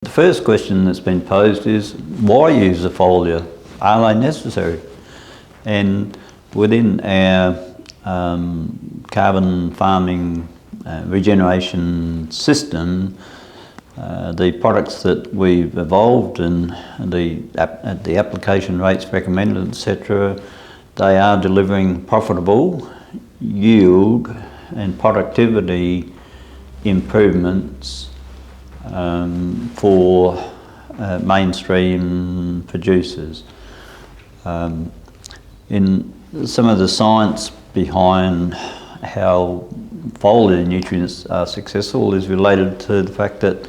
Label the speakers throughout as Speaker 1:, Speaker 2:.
Speaker 1: the first question that's been posed is, why use a foliar? Are they necessary? And within our carbon farming regeneration system, the products that we've evolved and the application rates recommended, etc., they are delivering profitable yield and productivity improvements for mainstream producers. In some of the science behind how foliar nutrients are successful is related to the fact that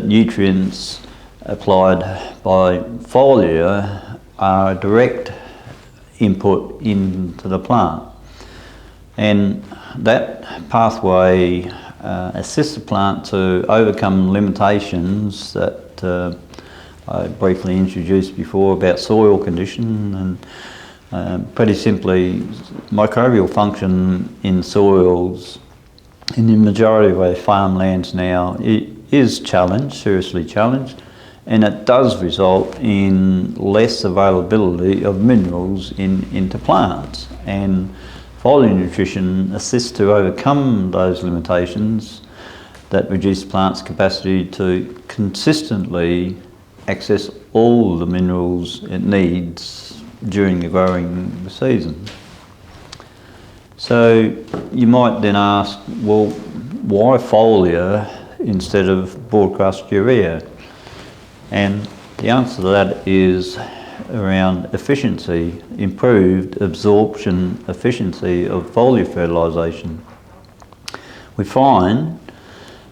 Speaker 1: nutrients applied by foliar are a direct input into the plant, and that pathway assists the plant to overcome limitations that I briefly introduced before about soil condition, and pretty simply microbial function in soils in the majority of our farmlands now is challenged, seriously challenged, and it does result in less availability of minerals into plants. And foliar nutrition assists to overcome those limitations that reduce plants' capacity to consistently access all the minerals it needs during the growing season. So you might then ask, well, why foliar instead of broadcast urea? And the answer to that is around efficiency, improved absorption efficiency of foliar fertilisation. We find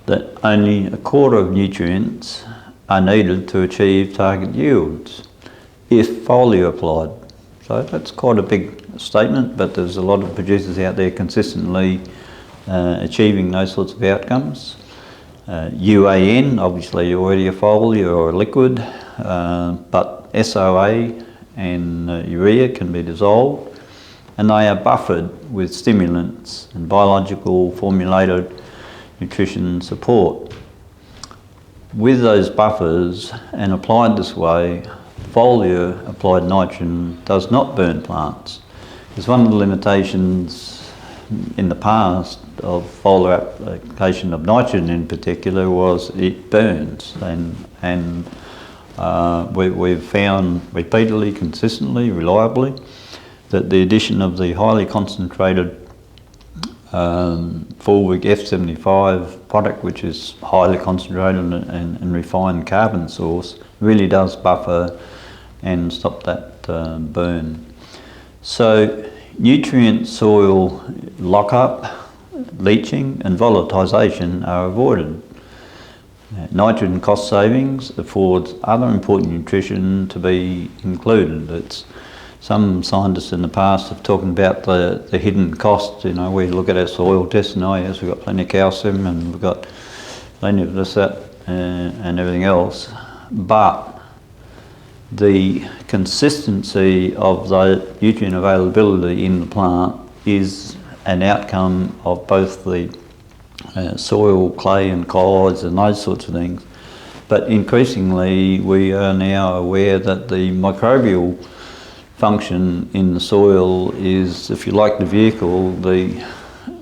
Speaker 1: that only a quarter of nutrients are needed to achieve target yields if foliar applied. So that's quite a big statement, but there's a lot of producers out there consistently achieving those sorts of outcomes. UAN, obviously already a foliar or a liquid, but SOA and urea can be dissolved, and they are buffered with stimulants and biological formulated nutrition support. With those buffers and applied this way, foliar applied nitrogen does not burn plants. Because one of the limitations in the past of foliar application of nitrogen in particular was it burns, and we've found repeatedly, consistently, reliably that the addition of the highly concentrated Foliar F75 product, which is highly concentrated and refined carbon source, really does buffer and stop that burn. So nutrient soil lockup, leaching and volatilization are avoided. Nitrogen cost savings affords other important nutrition to be included. Some scientists in the past have talked about the hidden costs. You know, we look at our soil tests and yes, we've got plenty of calcium and we've got plenty of this, that and everything else. But the consistency of the nutrient availability in the plant is an outcome of both the soil, clay and colloids and those sorts of things. But increasingly we are now aware that the microbial function in the soil is, if you like, the vehicle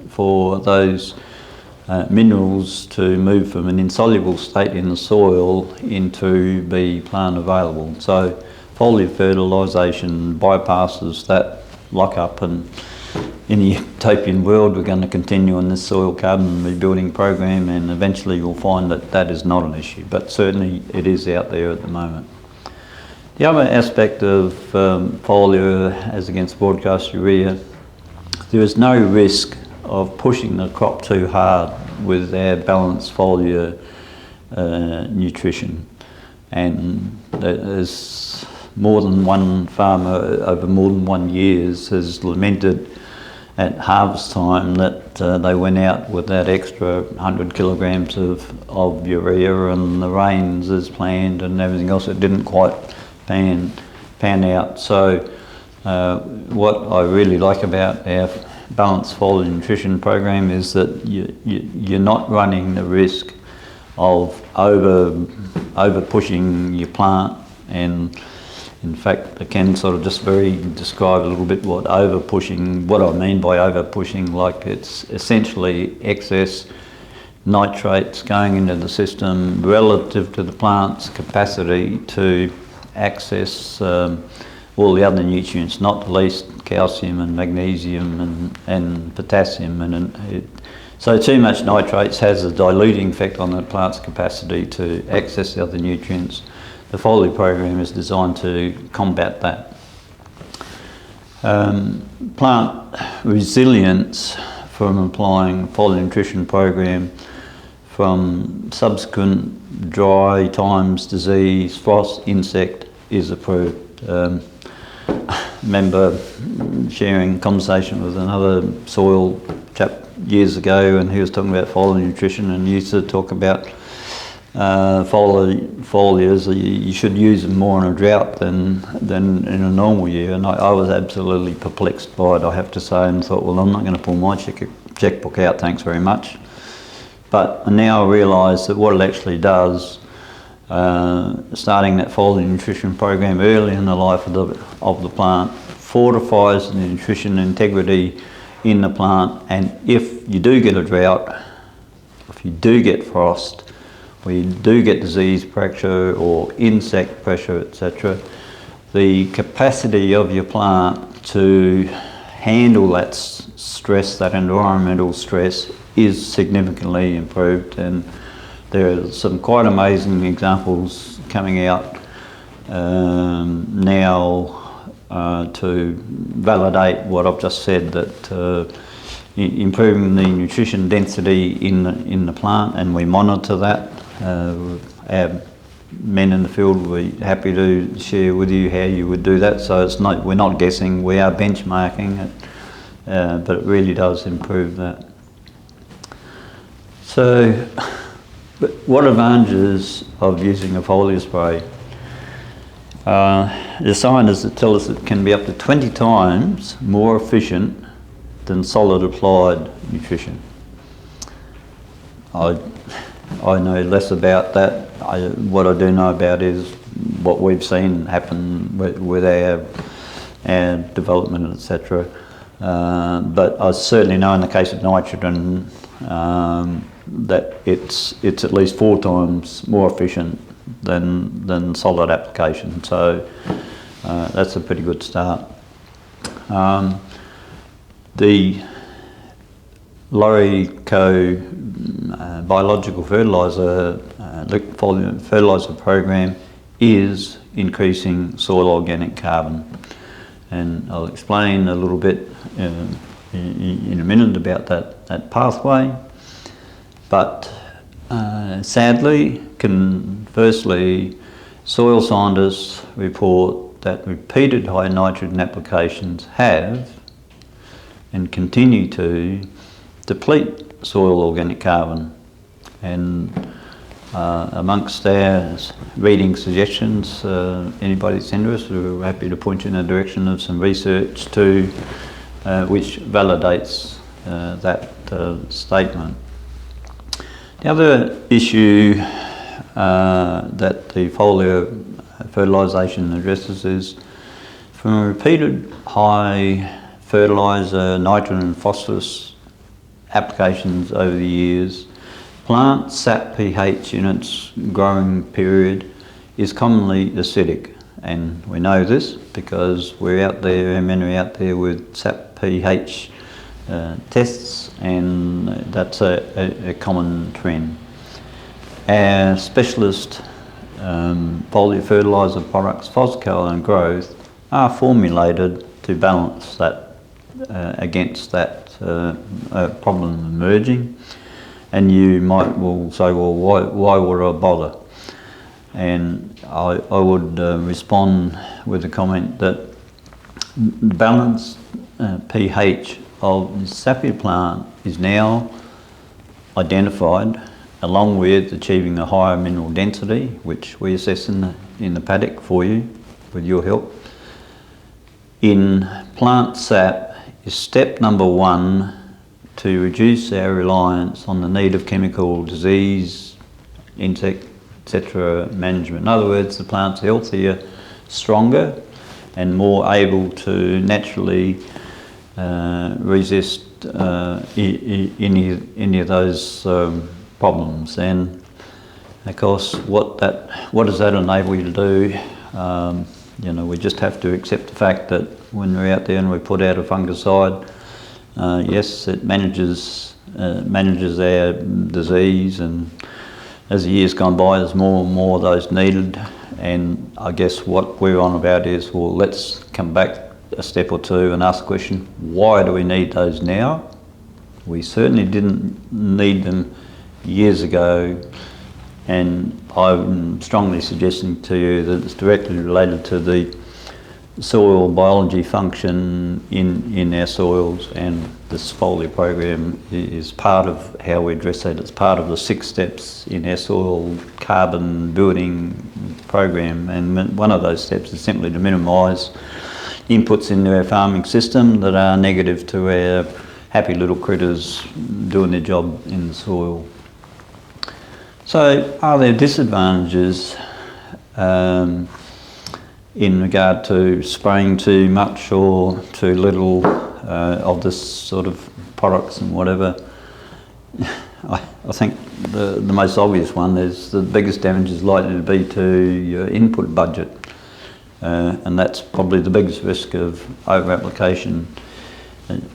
Speaker 1: for those minerals to move from an insoluble state in the soil into be plant available. So foliar fertilisation bypasses that lockup, and in the utopian world we're going to continue on this soil carbon rebuilding program, and eventually you'll find that that is not an issue, but certainly it is out there at the moment. The other aspect of foliar as against broadcast urea, there is no risk of pushing the crop too hard with our balanced foliar nutrition. And there's more than one farmer over more than 1 year has lamented at harvest time that they went out with that extra 100 kilograms of urea, and the rains as planned and everything else, it didn't quite pan out. So what I really like about our balanced foliar nutrition program is that you're not running the risk of over over pushing your plant. And in fact, I can sort of just very describe a little bit what I mean by over pushing. Like, it's essentially excess nitrates going into the system relative to the plant's capacity to access all the other nutrients, not the least calcium and magnesium and potassium. So too much nitrates has a diluting effect on the plant's capacity to access the other nutrients. The Foliar program is designed to combat that. Plant resilience from applying foliar nutrition program from subsequent dry times, disease, frost, insect is approved. Remember sharing conversation with another soil chap years ago, and he was talking about foliar nutrition and used to talk about foliars. You should use them more in a drought than in a normal year, and I was absolutely perplexed by it, I have to say, and thought, well, I'm not going to pull my checkbook out, thanks very much. But now I realise that what it actually does, starting that foliar nutrition program early in the life of the plant, fortifies the nutrition integrity in the plant, and if you do get a drought, if you do get frost, or you do get disease pressure or insect pressure, etc., the capacity of your plant to handle that stress, that environmental stress, is significantly improved. And there are some quite amazing examples coming out now to validate what I've just said, that improving the nutrition density in the plant, and we monitor that. Our men in the field, we're happy to share with you how you would do that. So we're not guessing, we are benchmarking it, but it really does improve that. So, what advantages of using a foliar spray? The scientists that tell us it can be up to 20 times more efficient than solid applied nutrition. I know less about that. What I do know about is what we've seen happen with our development, etc. But I certainly know in the case of nitrogen that it's at least 4 times more efficient than solid application. So that's a pretty good start. The LawrieCo biological fertiliser program is increasing soil organic carbon, and I'll explain a little bit in a minute about that pathway. But sadly, conversely, soil scientists report that repeated high nitrogen applications have and continue to deplete soil organic carbon. And amongst our reading suggestions, anybody that's interested, we're happy to point you in the direction of some research too, which validates that statement. The other issue that the foliar fertilisation addresses is from repeated high fertiliser, nitrogen and phosphorus applications over the years, plant sap pH in its growing period is commonly acidic, and we know this because we're out there, our men are out there with sap pH tests, and that's a common trend. Our specialist foliar fertiliser products, Foliar and Growth, are formulated to balance that against that problem emerging. And you might say, well, why would I bother? And I would respond with a comment that the balanced pH of the sapphire plant is now identified, along with achieving a higher mineral density, which we assess in the paddock for you, with your help. In plant sap is step number 1 to reduce our reliance on the need of chemical disease, insect etc. management. In other words, the plant's healthier, stronger, and more able to naturally resist any of those problems. And of course, what does that enable you to do? We just have to accept the fact that when we're out there and we put out a fungicide, yes, it manages our disease, and as the years gone by, there's more and more of those needed. And I guess what we're on about is, well, let's come back a step or two and ask the question, why do we need those now? We certainly didn't need them years ago, and I'm strongly suggesting to you that it's directly related to the soil biology function in our soils, and this Foliar program is part of how we address that. It's part of the 6 steps in our soil carbon building program, and one of those steps is simply to minimise inputs into our farming system that are negative to our happy little critters doing their job in the soil. So are there disadvantages in regard to spraying too much or too little of this sort of products and whatever? I think the most obvious one is the biggest damage is likely to be to your input budget, and that's probably the biggest risk of over-application.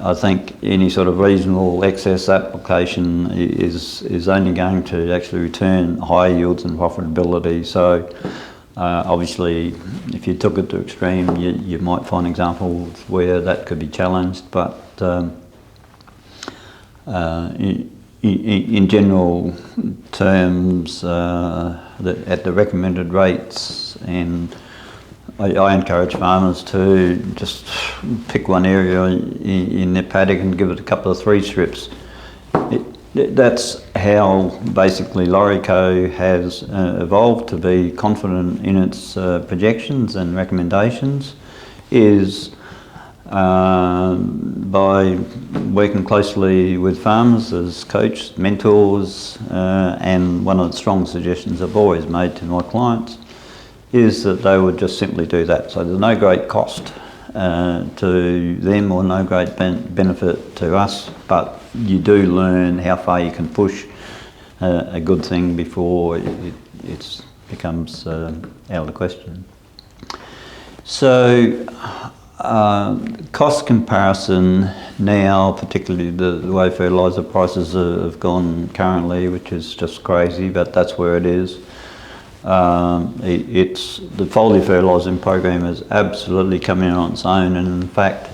Speaker 1: I think any sort of reasonable excess application is only going to actually return high yields and profitability. So obviously, if you took it to extreme, you might find examples where that could be challenged, but in general terms, at the recommended rates, and I encourage farmers to just pick one area in their paddock and give it a couple of 3 strips. That's how basically LawrieCo has evolved to be confident in its projections and recommendations, is by working closely with farmers as coaches, mentors, and one of the strong suggestions I've always made to my clients is that they would just simply do that. So there's no great cost to them or no great benefit to us, but you do learn how far you can push a good thing before it becomes out of the question. So cost comparison now, particularly the way fertiliser prices have gone currently, which is just crazy, but that's where it is. It's the foliar fertilising program has absolutely come in on its own, and in fact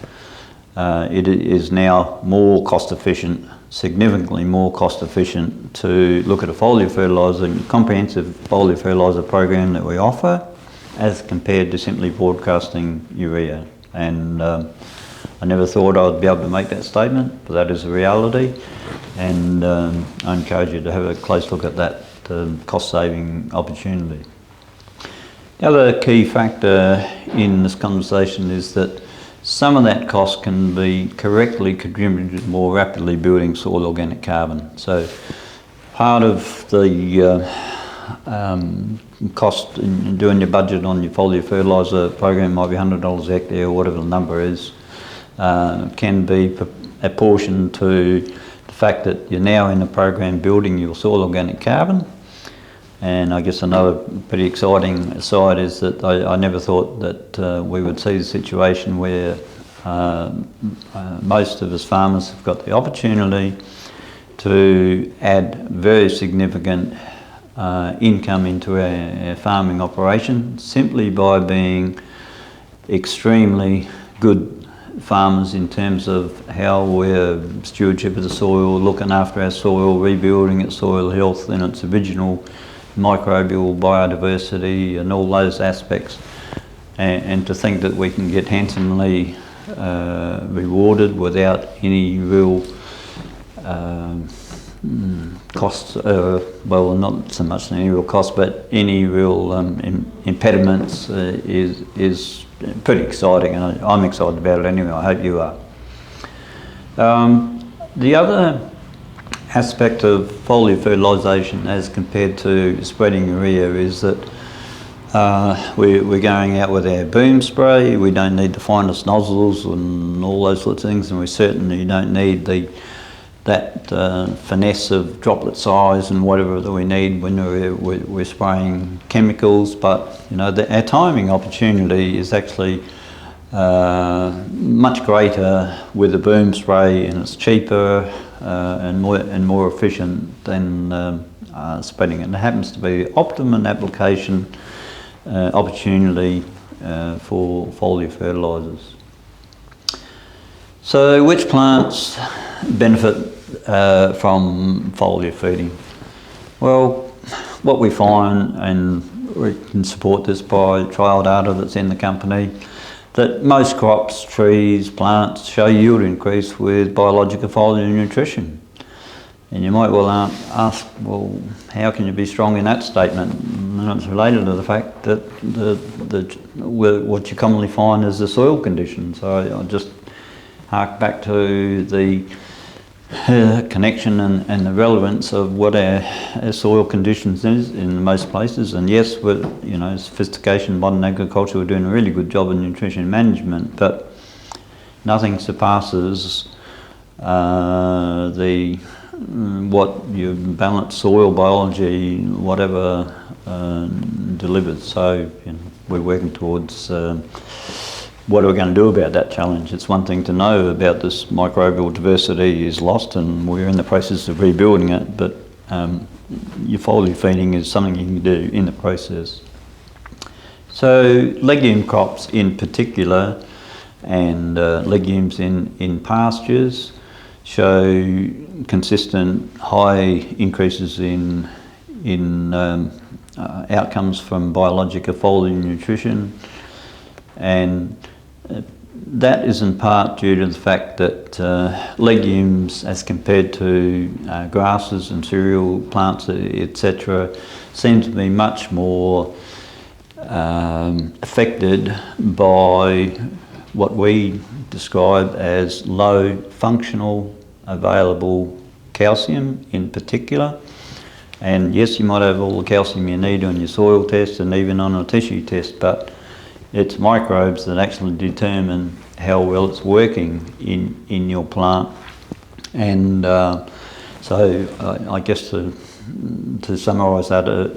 Speaker 1: it is now more cost efficient, significantly more cost efficient to look at a foliar fertiliser, comprehensive foliar fertiliser program that we offer as compared to simply broadcasting urea. And I never thought I'd be able to make that statement, but that is a reality, and I encourage you to have a close look at that cost-saving opportunity. The other key factor in this conversation is that some of that cost can be correctly contributed more rapidly building soil organic carbon. So part of the cost in doing your budget on your foliar fertiliser program might be $100 a hectare or whatever the number is, can be apportioned to the fact that you're now in the program building your soil organic carbon. And I guess another pretty exciting aside is that I never thought that we would see the situation where most of us farmers have got the opportunity to add very significant income into our farming operation simply by being extremely good farmers in terms of how we're stewardship of the soil, looking after our soil, rebuilding its soil health in its original microbial biodiversity and all those aspects, and to think that we can get handsomely rewarded without any real costs, well, not so much any real cost, but any real impediments is pretty exciting, and I'm excited about it anyway. I hope you are. The other aspect of foliar fertilisation as compared to spreading urea is that we're going out with our boom spray. We don't need the finest nozzles and all those sorts of things, and we certainly don't need that finesse of droplet size and whatever that we need when we're spraying chemicals. But you know, our timing opportunity is actually much greater with the boom spray, and it's cheaper and more efficient than spreading it. And it happens to be the optimum application opportunity for foliar fertilisers. So which plants benefit from foliar feeding? Well, what we find, and we can support this by trial data that's in the company, that most crops, trees, plants show yield increase with biological foliar nutrition. And you might well ask, well, how can you be strong in that statement? And it's related to the fact that what you commonly find is the soil conditions. So I'll just hark back to the connection and the relevance of what our soil conditions is in most places. And yes, with sophistication, modern agriculture, we're doing a really good job in nutrition management, but nothing surpasses what your balanced soil biology, whatever, delivers. So we're working towards what are we going to do about that challenge. It's one thing to know about this microbial diversity is lost, and we're in the process of rebuilding it, but your foliar feeding is something you can do in the process. So legume crops in particular, and legumes in pastures, show consistent high increases in outcomes from biological foliar nutrition, and that is in part due to the fact that legumes, as compared to grasses and cereal plants, etc., seem to be much more affected by what we describe as low functional available calcium in particular. And yes, you might have all the calcium you need on your soil test and even on a tissue test, but it's microbes that actually determine how well it's working in your plant. And so I guess to summarise that a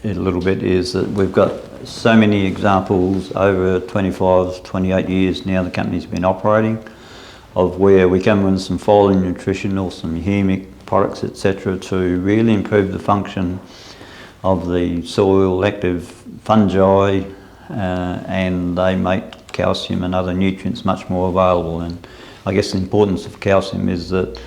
Speaker 1: little bit is that we've got so many examples over 25, 28 years now the company's been operating, of where we come with some foliar nutrition or some humic products, etc., to really improve the function of the soil active fungi, and they make calcium and other nutrients much more available. And I guess the importance of calcium is that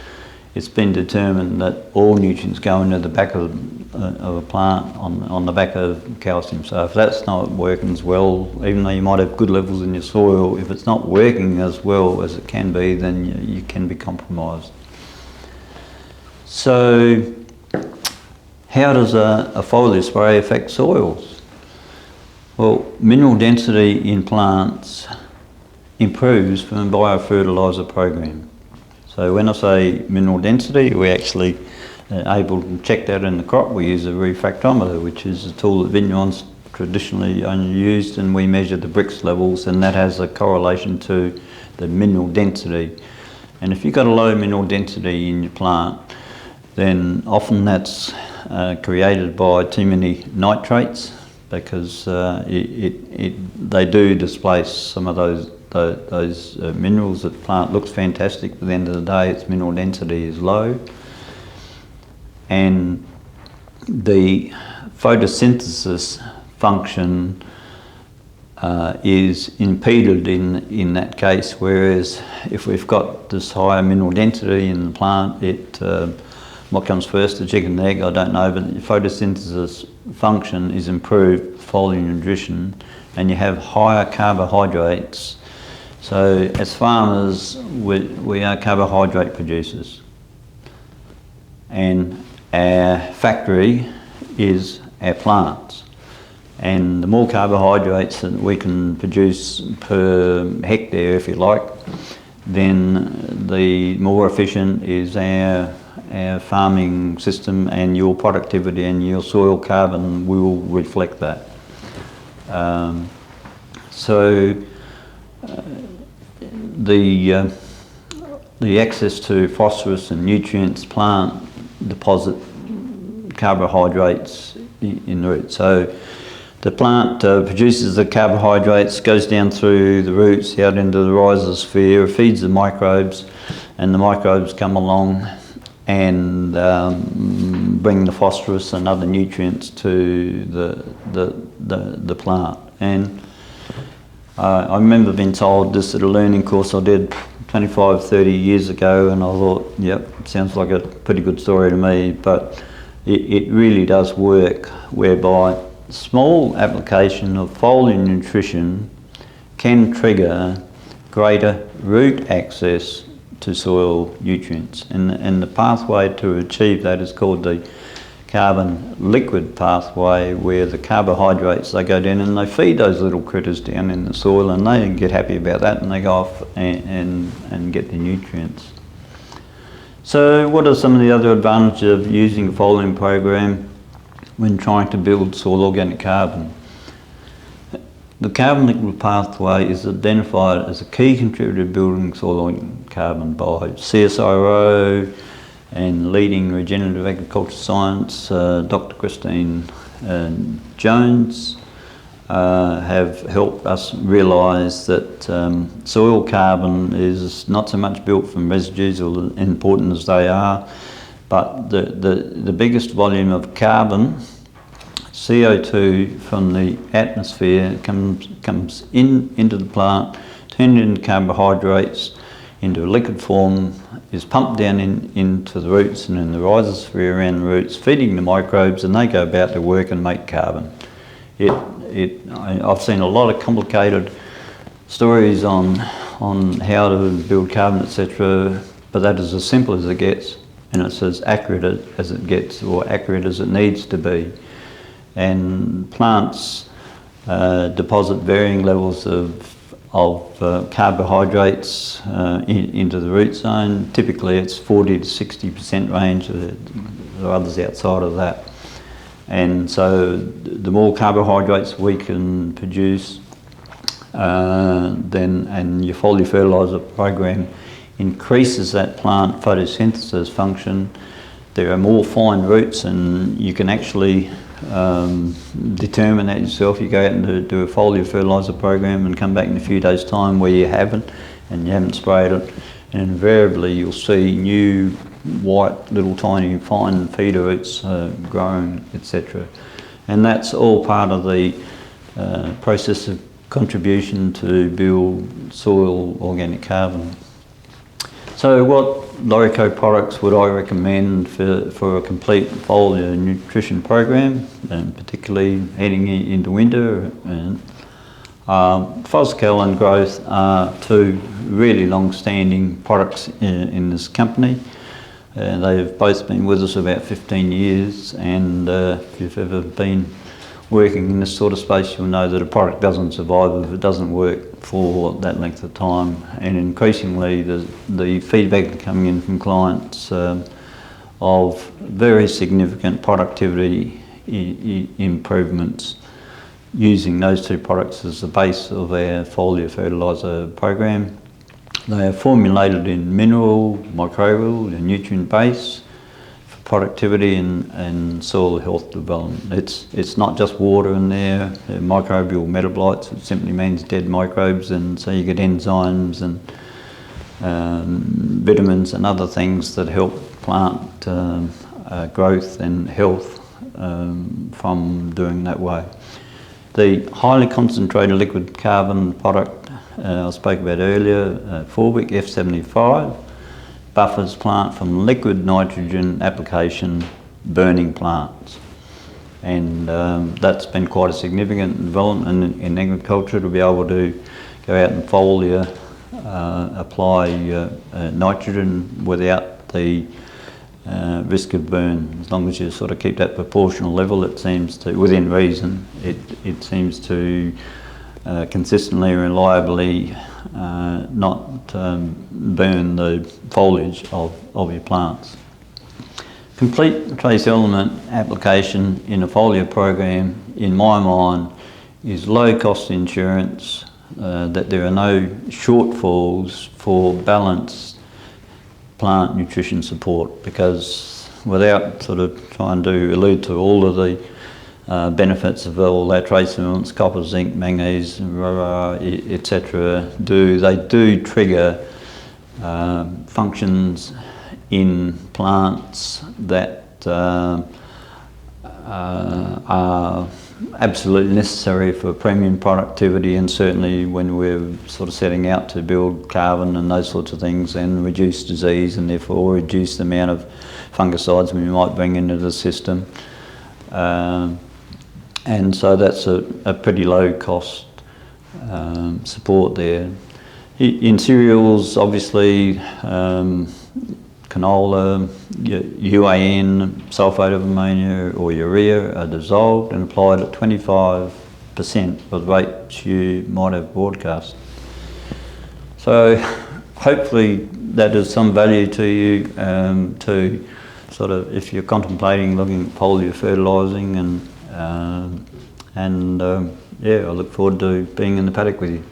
Speaker 1: it's been determined that all nutrients go into the back of a plant on the back of calcium. So if that's not working as well, even though you might have good levels in your soil, if it's not working as well as it can be, then you can be compromised. So how does a foliar spray affect soils? Well, mineral density in plants improves from a biofertiliser program. So when I say mineral density, we actually able to check that in the crop. We use a refractometer, which is a tool that vineyards traditionally only used, and we measure the Brix levels, and that has a correlation to the mineral density. And if you've got a low mineral density in your plant, then often that's created by too many nitrates, because they do displace some of those minerals. That the plant looks fantastic, but at the end of the day its mineral density is low. And the photosynthesis function is impeded in that case, whereas if we've got this higher mineral density in the plant, what comes first, the chicken and egg, I don't know, but the photosynthesis function is improved, foliar nutrition, and you have higher carbohydrates. So as farmers, we are carbohydrate producers, and our factory is our plants. And the more carbohydrates that we can produce per hectare, if you like, then the more efficient is our our farming system, and your productivity and your soil carbon will reflect that. The access to phosphorus and nutrients, plant deposit carbohydrates in the roots. So the plant produces the carbohydrates, goes down through the roots, out into the rhizosphere, feeds the microbes, and the microbes come along and bring the phosphorus and other nutrients to the plant. And I remember being told this at a learning course I did 25, 30 years ago, and I thought, yep, sounds like a pretty good story to me, but it really does work, whereby small application of foliar nutrition can trigger greater root access to soil nutrients. And the pathway to achieve that is called the carbon liquid pathway, where the carbohydrates, they go down and they feed those little critters down in the soil, and they get happy about that, and they go off and get the nutrients. So what are some of the other advantages of using a foliar program when trying to build soil organic carbon? The carbon liquid pathway is identified as a key contributor to building soil organic carbon by CSIRO and leading regenerative agriculture science, Dr. Christine Jones, have helped us realise that soil carbon is not so much built from residues, or important as they are, but the biggest volume of carbon, CO2 from the atmosphere, comes into the plant, turned into carbohydrates, into a liquid form, is pumped down into the roots and in the rhizosphere around the roots, feeding the microbes, and they go about their work and make carbon. I've seen a lot of complicated stories on how to build carbon, etc., but that is as simple as it gets, and it's as accurate as it gets, or accurate as it needs to be. And plants deposit varying levels of carbohydrates into the root zone. Typically it's 40 to 60% range, there are others outside of that. And so the more carbohydrates we can produce, and your foliar fertiliser program increases that plant photosynthesis function. There are more fine roots, and you can actually determine that yourself. You go out and do a foliar fertiliser program and come back in a few days' time where you haven't, and you haven't sprayed it, and invariably you'll see new white little tiny fine feeder roots growing, etc. And that's all part of the process of contribution to build soil organic carbon. So what LawrieCo products would I recommend for a complete foliar nutrition program, and particularly heading into winter? And Foscal and Growth are two really long-standing products in this company. They've both been with us about 15 years, and if you've ever been working in this sort of space, you'll know that a product doesn't survive if it doesn't work for that length of time. And increasingly the feedback coming in from clients of very significant productivity improvements using those two products as the base of our foliar fertiliser program. They are formulated in mineral, microbial and nutrient base for productivity and soil health development. It's not just water in there, microbial metabolites. It simply means dead microbes, and so you get enzymes and vitamins and other things that help plant growth and health from doing that way. The highly concentrated liquid carbon product I spoke about earlier, Forbic F75, buffers plant from liquid nitrogen application burning plants. And that's been quite a significant development in agriculture, to be able to go out and foliar apply nitrogen without the risk of burn. As long as you sort of keep that proportional level, it seems to, within reason, it seems to consistently and reliably not burn the foliage of your plants. Complete trace element application in a foliar program, in my mind, is low cost insurance, that there are no shortfalls for balanced plant nutrition support, because without sort of trying to allude to all of the benefits of all our trace elements, copper, zinc, manganese, etc., they do trigger functions in plants that are absolutely necessary for premium productivity, and certainly when we're sort of setting out to build carbon and those sorts of things, and reduce disease and therefore reduce the amount of fungicides we might bring into the system. And so that's a pretty low cost support there. In cereals, obviously, canola, UAN, sulphate of ammonia or urea are dissolved and applied at 25% of the rates you might have broadcast. So hopefully that is some value to you, to sort of, if you're contemplating looking at foliar fertilising, and yeah, I look forward to being in the paddock with you.